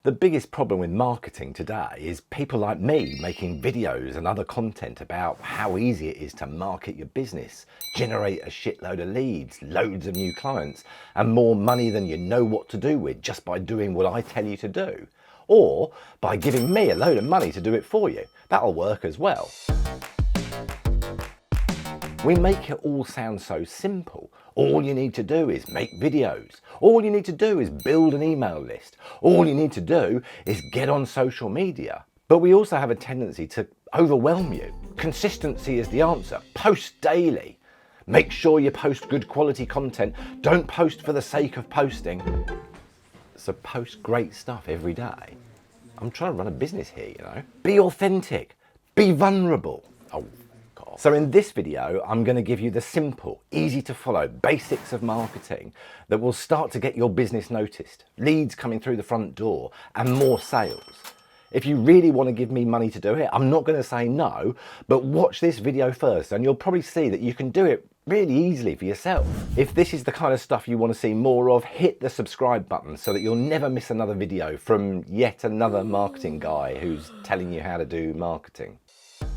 The biggest problem with marketing today is people like me making videos and other content about how easy it is to market your business, generate a shitload of leads, loads of new clients, and more money than you know what to do with just by doing what I tell you to do. Or by giving me a load of money to do it for you. That'll work as well. We make it all sound so simple. All you need to do is make videos. All you need to do is build an email list. All you need to do is get on social media. But we also have a tendency to overwhelm you. Consistency is the answer. Post daily. Make sure you post good quality content. Don't post for the sake of posting. So post great stuff every day. I'm trying to run a business here, you know. Be authentic. Be vulnerable. Oh. So in this video, I'm going to give you the simple, easy to follow basics of marketing that will start to get your business noticed, leads coming through the front door and more sales. If you really want to give me money to do it, I'm not going to say no, but watch this video first and you'll probably see that you can do it really easily for yourself. If this is the kind of stuff you want to see more of, hit the subscribe button so that you'll never miss another video from yet another marketing guy who's telling you how to do marketing.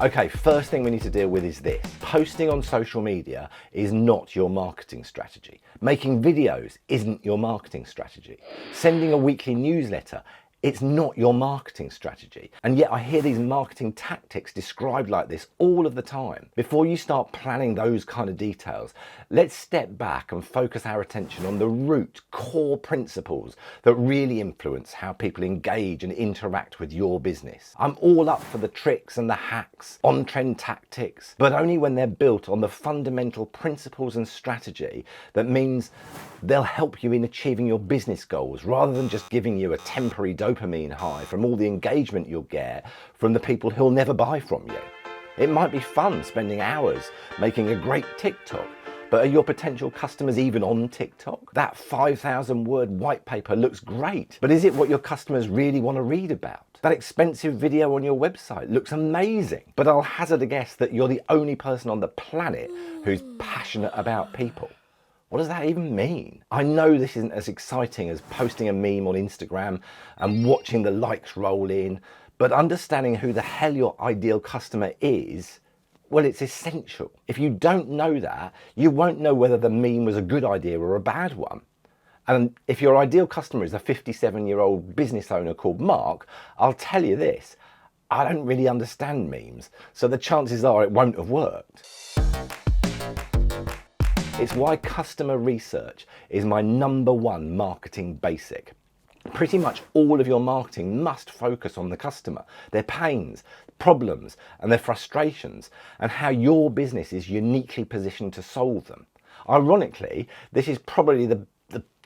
Okay, first thing we need to deal with is this. Posting on social media is not your marketing strategy. Making videos isn't your marketing strategy. Sending a weekly newsletter, it's not your marketing strategy. And yet I hear these marketing tactics described like this all of the time. Before you start planning those kind of details, let's step back and focus our attention on the root core principles that really influence how people engage and interact with your business. I'm all up for the tricks and the hacks, on-trend tactics, but only when they're built on the fundamental principles and strategy that means they'll help you in achieving your business goals rather than just giving you a temporary dopamine high from all the engagement you'll get from the people who'll never buy from you. It might be fun spending hours making a great TikTok, but are your potential customers even on TikTok? That 5,000 word white paper looks great, but is it what your customers really want to read about? That expensive video on your website looks amazing, but I'll hazard a guess that you're the only person on the planet who's passionate about people. What does that even mean? I know this isn't as exciting as posting a meme on Instagram and watching the likes roll in, but understanding who the hell your ideal customer is, well, it's essential. If you don't know that, you won't know whether the meme was a good idea or a bad one. And if your ideal customer is a 57-year-old business owner called Mark, I'll tell you this, I don't really understand memes, so the chances are it won't have worked. It's why customer research is my #1 marketing basic. Pretty much all of your marketing must focus on the customer, their pains, problems, and their frustrations, and how your business is uniquely positioned to solve them. Ironically, this is probably the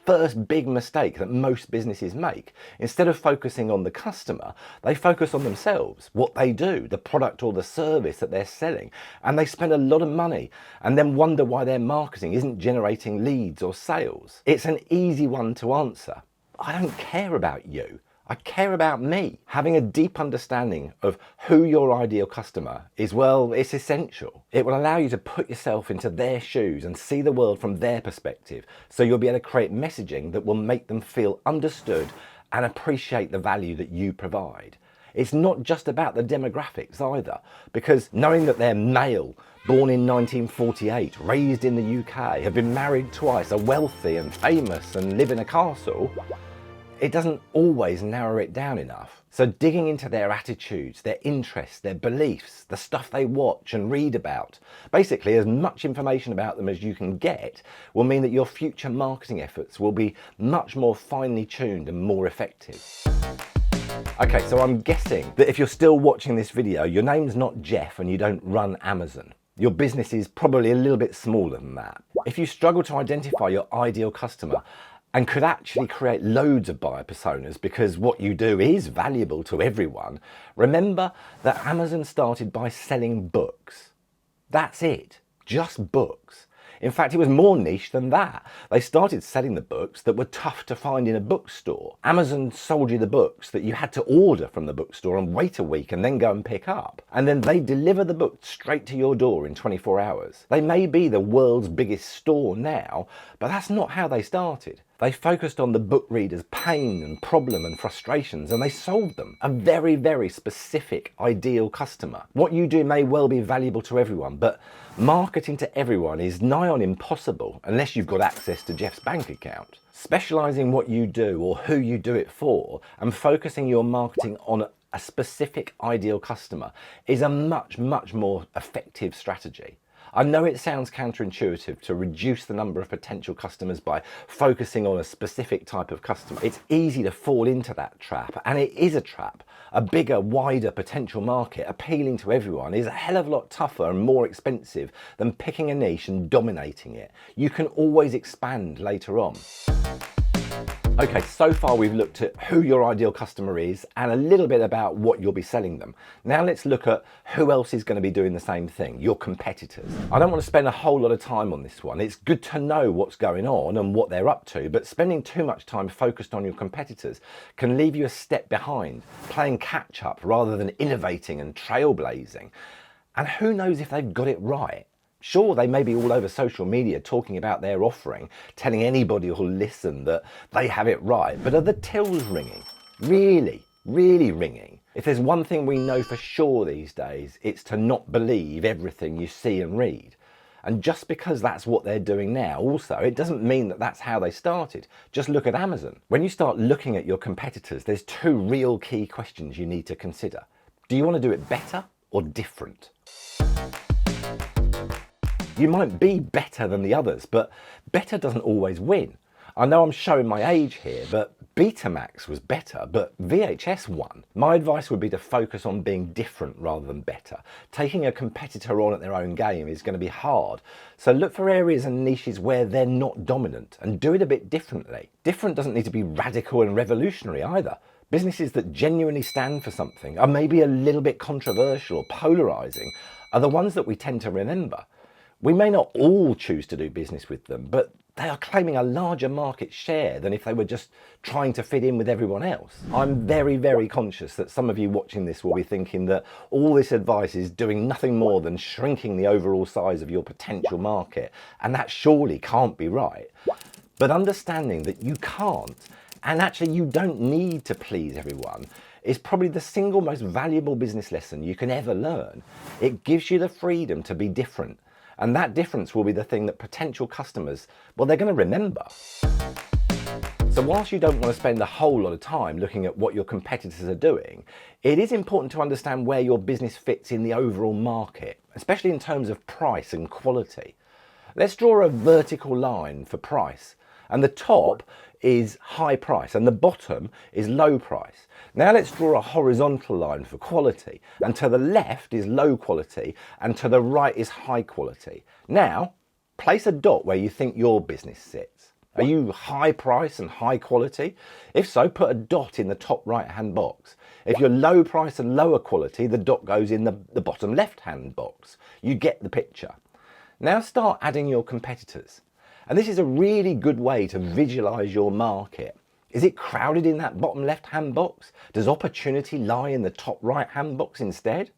first big mistake that most businesses make. Instead of focusing on the customer, they focus on themselves, what they do, the product or the service that they're selling, and they spend a lot of money and then wonder why their marketing isn't generating leads or sales. It's an easy one to answer. I don't care about you. I care about me. Having a deep understanding of who your ideal customer is, well, it's essential. It will allow you to put yourself into their shoes and see the world from their perspective, so you'll be able to create messaging that will make them feel understood and appreciate the value that you provide. It's not just about the demographics either, because knowing that they're male, born in 1948, raised in the UK, have been married twice, are wealthy and famous and live in a castle, it doesn't always narrow it down enough. So digging into their attitudes, their interests, their beliefs, the stuff they watch and read about, basically as much information about them as you can get, will mean that your future marketing efforts will be much more finely tuned and more effective. Okay, so I'm guessing that if you're still watching this video, your name's not Jeff and you don't run Amazon. Your business is probably a little bit smaller than that. If you struggle to identify your ideal customer and could actually create loads of buyer personas because what you do is valuable to everyone, remember that Amazon started by selling books. That's it, just books. In fact, it was more niche than that. They started selling the books that were tough to find in a bookstore. Amazon sold you the books that you had to order from the bookstore and wait a week and then go and pick up. And then they deliver the book straight to your door in 24 hours. They may be the world's biggest store now, but that's not how they started. They focused on the book reader's pain and problem and frustrations, and they solved them. A very, very specific ideal customer. What you do may well be valuable to everyone, but marketing to everyone is nigh on impossible unless you've got access to Jeff's bank account. Specialising what you do or who you do it for and focusing your marketing on a specific ideal customer is a much, much more effective strategy. I know it sounds counterintuitive to reduce the number of potential customers by focusing on a specific type of customer. It's easy to fall into that trap, and it is a trap. A bigger, wider potential market appealing to everyone is a hell of a lot tougher and more expensive than picking a niche and dominating it. You can always expand later on. Okay, so far we've looked at who your ideal customer is and a little bit about what you'll be selling them. Now let's look at who else is going to be doing the same thing, your competitors. I don't want to spend a whole lot of time on this one. It's good to know what's going on and what they're up to, but spending too much time focused on your competitors can leave you a step behind, playing catch up rather than innovating and trailblazing. And who knows if they've got it right? Sure, they may be all over social media talking about their offering, telling anybody who'll listen that they have it right, but are the tills ringing? Really, really ringing? If there's one thing we know for sure these days, it's to not believe everything you see and read. And just because that's what they're doing now, also, it doesn't mean that that's how they started. Just look at Amazon. When you start looking at your competitors, there's two real key questions you need to consider. Do you want to do it better or different? You might be better than the others, but better doesn't always win. I know I'm showing my age here, but Betamax was better, but VHS won. My advice would be to focus on being different rather than better. Taking a competitor on at their own game is going to be hard, so look for areas and niches where they're not dominant and do it a bit differently. Different doesn't need to be radical and revolutionary either. Businesses that genuinely stand for something, are maybe a little bit controversial or polarising, are the ones that we tend to remember. We may not all choose to do business with them, but they are claiming a larger market share than if they were just trying to fit in with everyone else. I'm very, very conscious that some of you watching this will be thinking that all this advice is doing nothing more than shrinking the overall size of your potential market, and that surely can't be right. But understanding that you can't, and actually you don't need to please everyone, is probably the single most valuable business lesson you can ever learn. It gives you the freedom to be different. And that difference will be the thing that potential customers, well, they're going to remember. So whilst you don't want to spend a whole lot of time looking at what your competitors are doing, it is important to understand where your business fits in the overall market, especially in terms of price and quality. Let's draw a vertical line for price, and the top is high price and the bottom is low price. Now let's draw a horizontal line for quality, and to the left is low quality and to the right is high quality. Now place a dot where you think your business sits. Are you high price and high quality? If so, put a dot in the top right hand box. If you're low price and lower quality, the dot goes in the bottom left hand box. You get the picture. Now start adding your competitors. And this is a really good way to visualize your market. Is it crowded in that bottom left hand box? Does opportunity lie in the top right hand box instead?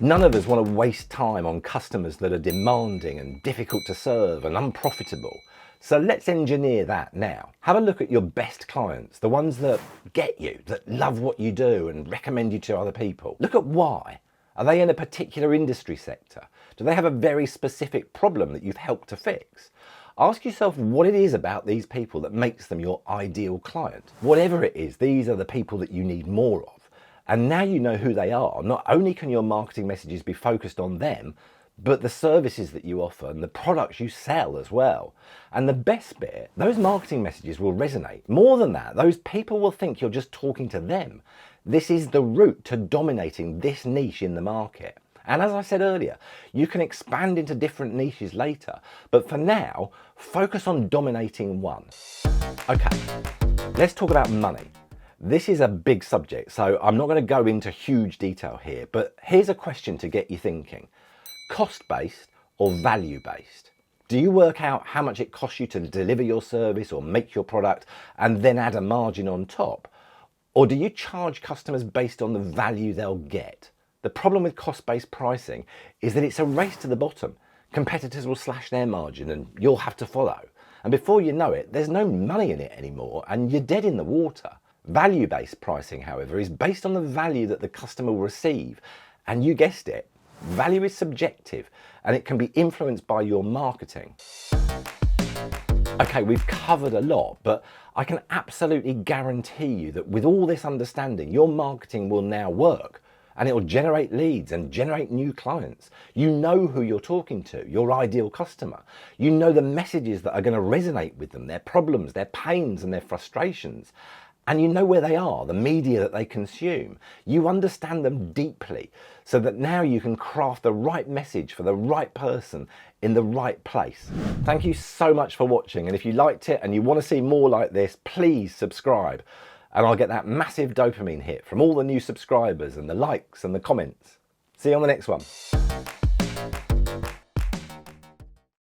None of us want to waste time on customers that are demanding and difficult to serve and unprofitable. So let's engineer that now. Have a look at your best clients, the ones that get you, that love what you do and recommend you to other people. Look at why. Are they in a particular industry sector? Do they have a very specific problem that you've helped to fix? Ask yourself what it is about these people that makes them your ideal client. Whatever it is, these are the people that you need more of. And now you know who they are, not only can your marketing messages be focused on them, but the services that you offer and the products you sell as well. And the best bit, those marketing messages will resonate. More than that, those people will think you're just talking to them. This is the route to dominating this niche in the market. And as I said earlier, you can expand into different niches later, but for now, focus on dominating one. Okay, let's talk about money. This is a big subject, so I'm not going to go into huge detail here, but here's a question to get you thinking. Cost-based or value-based? Do you work out how much it costs you to deliver your service or make your product and then add a margin on top? Or do you charge customers based on the value they'll get? The problem with cost-based pricing is that it's a race to the bottom. Competitors will slash their margin and you'll have to follow. And before you know it, there's no money in it anymore and you're dead in the water. Value-based pricing, however, is based on the value that the customer will receive. And you guessed it, value is subjective and it can be influenced by your marketing. Okay, we've covered a lot, but I can absolutely guarantee you that with all this understanding, your marketing will now work and it will generate leads and generate new clients. You know who you're talking to, your ideal customer. You know the messages that are going to resonate with them, their problems, their pains and their frustrations. And you know where they are, the media that they consume. You understand them deeply so that now you can craft the right message for the right person in the right place. Thank you so much for watching. And if you liked it and you want to see more like this, please subscribe. And I'll get that massive dopamine hit from all the new subscribers and the likes and the comments. See you on the next one.